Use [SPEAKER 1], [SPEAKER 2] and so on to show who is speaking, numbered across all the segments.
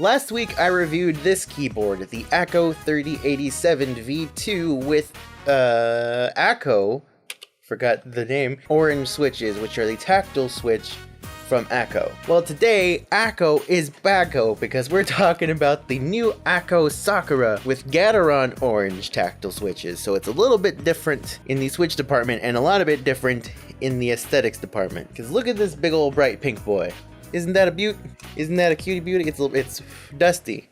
[SPEAKER 1] Last week I reviewed this keyboard, the Akko 3087 V2 with, Akko, forgot the name, Orange switches, which are the tactile switch from Akko. Well, today, Akko is backo because we're talking about the new Akko Sakura with Gateron Orange tactile switches. So it's a little bit different in the switch department and a lot of it different in the aesthetics department. Because look at this big old bright pink boy. Isn't that a beaut? Isn't that a cutie beauty? It's dusty.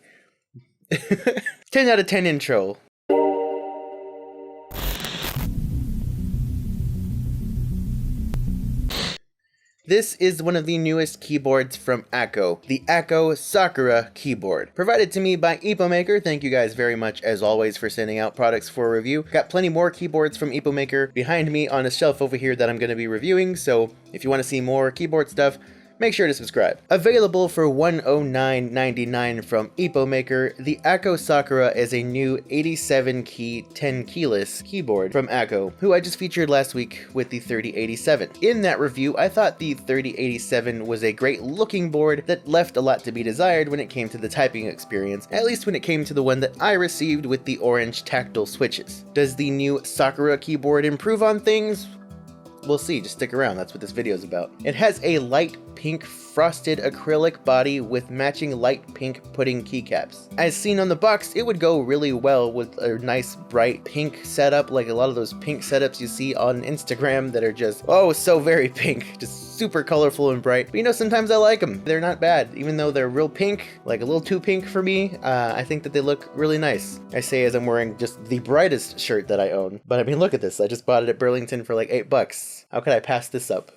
[SPEAKER 1] 10 out of 10 intro. This is one of the newest keyboards from Akko, the Akko Sakura keyboard. Provided to me by Epomaker. Thank you guys very much as always for sending out products for review. Got plenty more keyboards from Epomaker behind me on a shelf over here that I'm going to be reviewing, so if you want to see more keyboard stuff, make sure to subscribe. Available for $109.99 from Epomaker, the Akko Sakura is a new 87 key 10 keyless keyboard from Akko, who I just featured last week with the 3087. In that review, I thought the 3087 was a great looking board that left a lot to be desired when it came to the typing experience, at least when it came to the one that I received with the orange tactile switches. Does the new Sakura keyboard improve on things? We'll see, just stick around, that's what this video is about. It has a light pink frosted acrylic body with matching light pink pudding keycaps. As seen on the box, it would go really well with a nice bright pink setup, like a lot of those pink setups you see on Instagram that are just, oh, so very pink, just super colorful and bright. But you know, sometimes I like them. They're not bad, even though they're real pink, like a little too pink for me. I think that they look really nice. I say as I'm wearing just the brightest shirt that I own. But I mean, look at this. I just bought it at Burlington for like $8. How could I pass this up?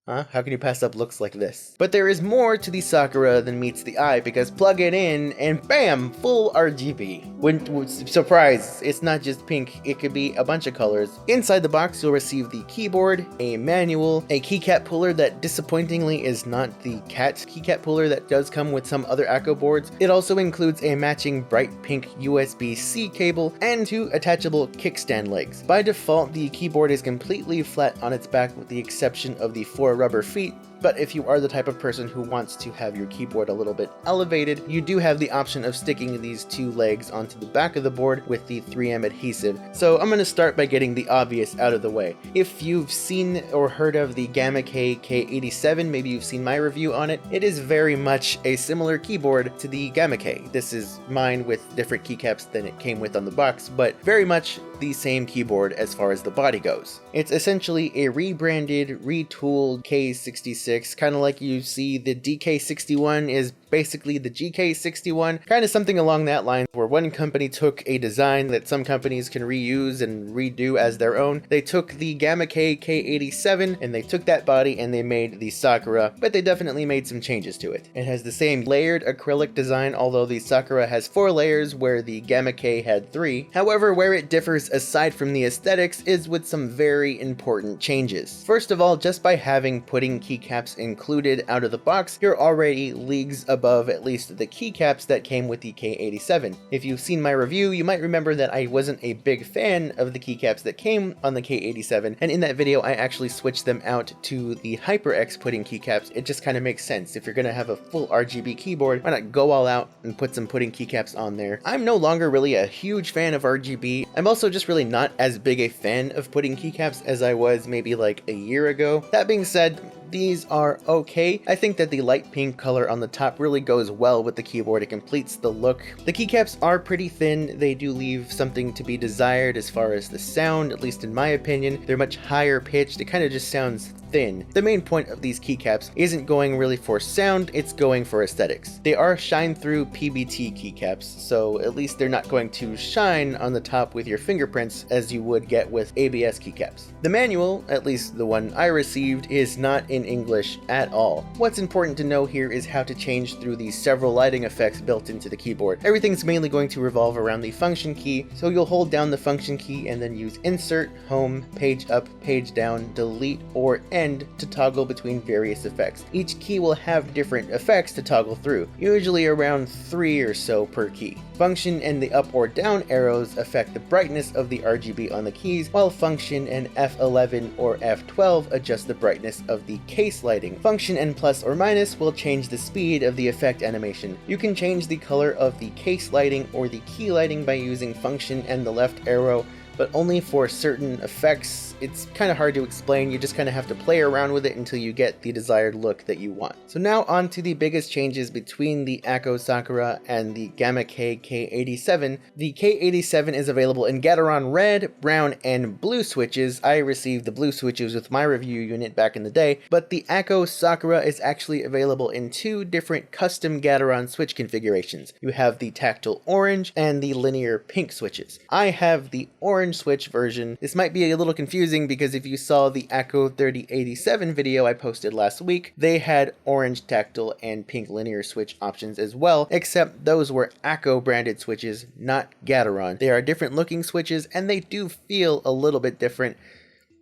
[SPEAKER 1] Huh? How can you pass up looks like this? But there is more to the Sakura than meets the eye, because plug it in and bam, full RGB. Surprise, it's not just pink, it could be a bunch of colors. Inside the box you'll receive the keyboard, a manual, a keycap puller that disappointingly is not the cat keycap puller that does come with some other Akko boards. It also includes a matching bright pink USB-C cable and 2 attachable kickstand legs. By default, the keyboard is completely flat on its back with the exception of the 4 rubber feet, but if you are the type of person who wants to have your keyboard a little bit elevated, you do have the option of sticking these 2 legs onto the back of the board with the 3M adhesive. So I'm going to start by getting the obvious out of the way. If you've seen or heard of the Gamakay K87, maybe you've seen my review on it, it is very much a similar keyboard to the Gamakay. This is mine with different keycaps than it came with on the box, but very much the same keyboard as far as the body goes. It's essentially a rebranded, retooled K86, kind of like you see the DK61 is basically the GK61, kind of something along that line, where one company took a design that some companies can reuse and redo as their own. They took the Gamakay K87 and they took that body and they made the Sakura, but they definitely made some changes to it. It has the same layered acrylic design, although the Sakura has 4 layers where the Gamakay had 3. However, where it differs aside from the aesthetics is with some very important changes. First of all, just by having pudding keycaps included out of the box, you're already leagues above at least the keycaps that came with the K87. If you've seen my review, you might remember that I wasn't a big fan of the keycaps that came on the K87, and in that video I actually switched them out to the HyperX pudding keycaps. It just kind of makes sense. If you're going to have a full RGB keyboard, why not go all out and put some pudding keycaps on there? I'm no longer really a huge fan of RGB. I'm also just really not as big a fan of pudding keycaps as I was maybe like a year ago. That being said, these are okay. I think that the light pink color on the top really goes well with the keyboard. It completes the look. The keycaps are pretty thin. They do leave something to be desired as far as the sound, at least in my opinion. They're much higher pitched. It kind of just sounds thin. The main point of these keycaps isn't going really for sound, it's going for aesthetics. They are shine-through PBT keycaps, so at least they're not going to shine on the top with your fingerprints as you would get with ABS keycaps. The manual, at least the one I received, is not in English at all. What's important to know here is how to change through the several lighting effects built into the keyboard. Everything's mainly going to revolve around the function key, so you'll hold down the function key and then use Insert, Home, Page Up, Page Down, Delete, or End end to toggle between various effects. Each key will have different effects to toggle through, usually around 3 or so per key. Function and the up or down arrows affect the brightness of the RGB on the keys, while function and F11 or F12 adjust the brightness of the case lighting. Function and plus or minus will change the speed of the effect animation. You can change the color of the case lighting or the key lighting by using function and the left arrow, but only for certain effects. It's kind of hard to explain, you just kind of have to play around with it until you get the desired look that you want. So now on to the biggest changes between the Akko Sakura and the Gamakay K87. The K87 is available in Gateron red, brown, and blue switches. I received the blue switches with my review unit back in the day, but the Akko Sakura is actually available in 2 different custom Gateron switch configurations. You have the tactile orange and the linear pink switches. I have the orange switch version. This might be a little confusing because if you saw the Akko 3087 video I posted last week, they had orange tactile and pink linear switch options as well, except those were Akko branded switches, not Gateron. They are different looking switches and they do feel a little bit different,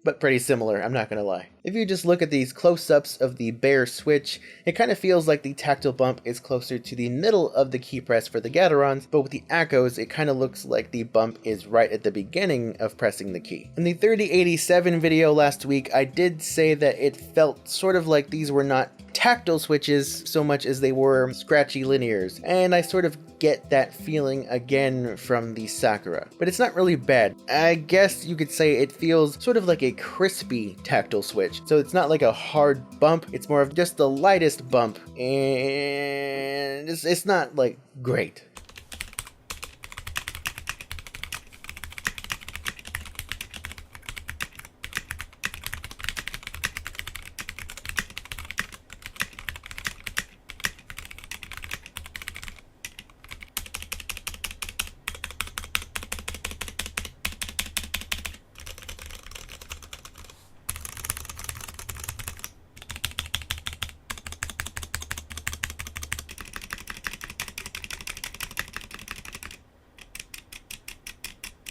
[SPEAKER 1] but pretty similar, I'm not gonna lie. If you just look at these close-ups of the bare switch, it kind of feels like the tactile bump is closer to the middle of the key press for the Gaterons, but with the Akkos, it kind of looks like the bump is right at the beginning of pressing the key. In the 3087 video last week, I did say that it felt sort of like these were not tactile switches so much as they were scratchy linears, and I sort of get that feeling again from the Sakura. But it's not really bad. I guess you could say it feels sort of like a crispy tactile switch. So it's not like a hard bump, it's more of just the lightest bump, and it's not like great.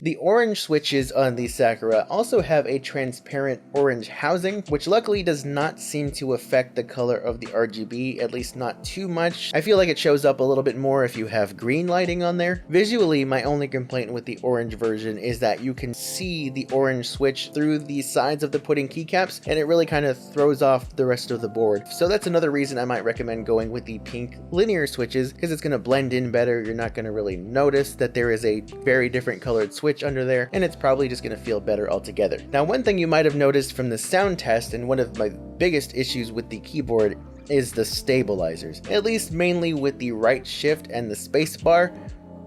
[SPEAKER 1] The orange switches on the Sakura also have a transparent orange housing, which luckily does not seem to affect the color of the RGB, at least not too much. I feel like it shows up a little bit more if you have green lighting on there. Visually, my only complaint with the orange version is that you can see the orange switch through the sides of the pudding keycaps, and it really kind of throws off the rest of the board. So that's another reason I might recommend going with the pink linear switches, because it's going to blend in better. You're not going to really notice that there is a very different colored switch under there, and it's probably just going to feel better altogether. Now, one thing you might have noticed from the sound test, and one of my biggest issues with the keyboard, is the stabilizers. At least mainly with the right shift and the space bar.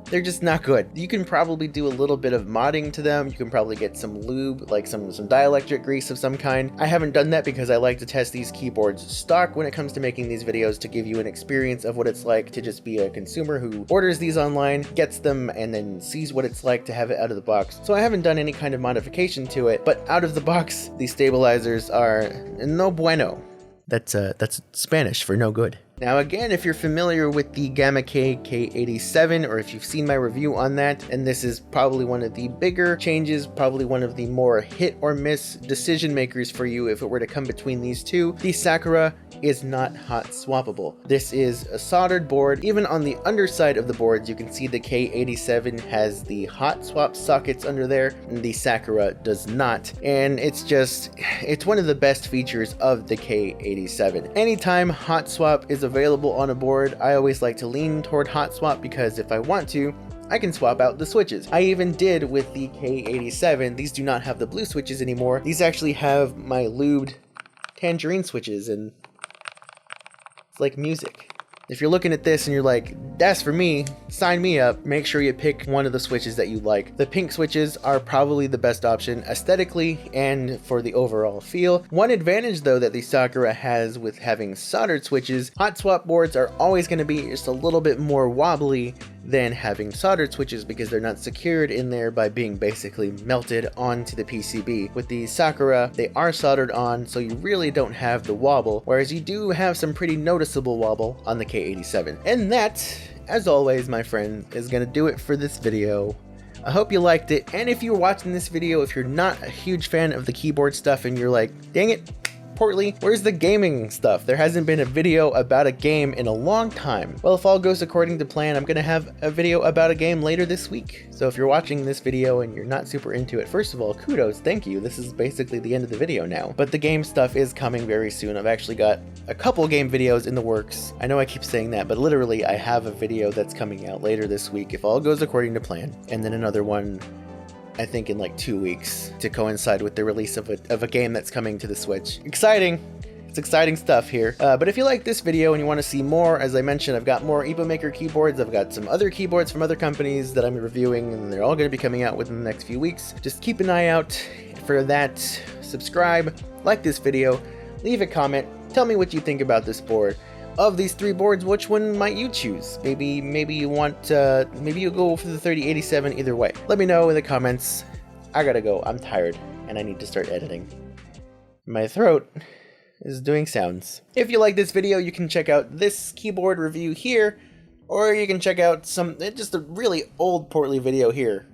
[SPEAKER 1] They're just not good. You can probably do a little bit of modding to them. You can probably get some lube, like some dielectric grease of some kind. I haven't done that because I like to test these keyboards stock when it comes to making these videos, to give you an experience of what it's like to just be a consumer who orders these online, gets them, and then sees what it's like to have it out of the box. So I haven't done any kind of modification to it, but out of the box, these stabilizers are no bueno. That's Spanish for no good. Now again, if you're familiar with the Gamakay K87, or if you've seen my review on that, and this is probably one of the bigger changes, probably one of the more hit or miss decision makers for you if it were to come between these two, the Sakura is not hot swappable. This is a soldered board. Even on the underside of the boards, you can see the K87 has the hot swap sockets under there, and the Sakura does not. And it's one of the best features of the K87. Anytime hot swap is available on a board, I always like to lean toward hot swap, because if I want to, I can swap out the switches. I even did with the K87. These do not have the blue switches anymore. These actually have my lubed tangerine switches, and it's like music. If you're looking at this and you're like, that's for me, sign me up, make sure you pick one of the switches that you like. The pink switches are probably the best option aesthetically and for the overall feel. One advantage though that the Sakura has with having soldered switches, hot swap boards are always going to be just a little bit more wobbly than having soldered switches, because they're not secured in there by being basically melted onto the PCB. With the Sakura, they are soldered on, so you really don't have the wobble, whereas you do have some pretty noticeable wobble on the K87. And that, as always, my friend, is gonna do it for this video. I hope you liked it, and if you're watching this video, if you're not a huge fan of the keyboard stuff and you're like, dang it, importantly, where's the gaming stuff? There hasn't been a video about a game in a long time. Well, if all goes according to plan, I'm gonna have a video about a game later this week. So if you're watching this video and you're not super into it, first of all, kudos, thank you. This is basically the end of the video now. But the game stuff is coming very soon. I've actually got a couple game videos in the works. I know I keep saying that, but literally I have a video that's coming out later this week if all goes according to plan. And then another one, I think in like 2 weeks, to coincide with the release of a game that's coming to the Switch. Exciting! It's exciting stuff here. But if you like this video and you want to see more, as I mentioned, I've got more Epomaker keyboards. I've got some other keyboards from other companies that I'm reviewing, and they're all going to be coming out within the next few weeks. Just keep an eye out for that. Subscribe, like this video, leave a comment, tell me what you think about this board. Of these 3 boards, which one might you choose? Maybe you want, maybe you'll go for the 3087 either way. Let me know in the comments. I gotta go, I'm tired, and I need to start editing. My throat is doing sounds. If you like this video, you can check out this keyboard review here, or you can check out just a really old portly video here.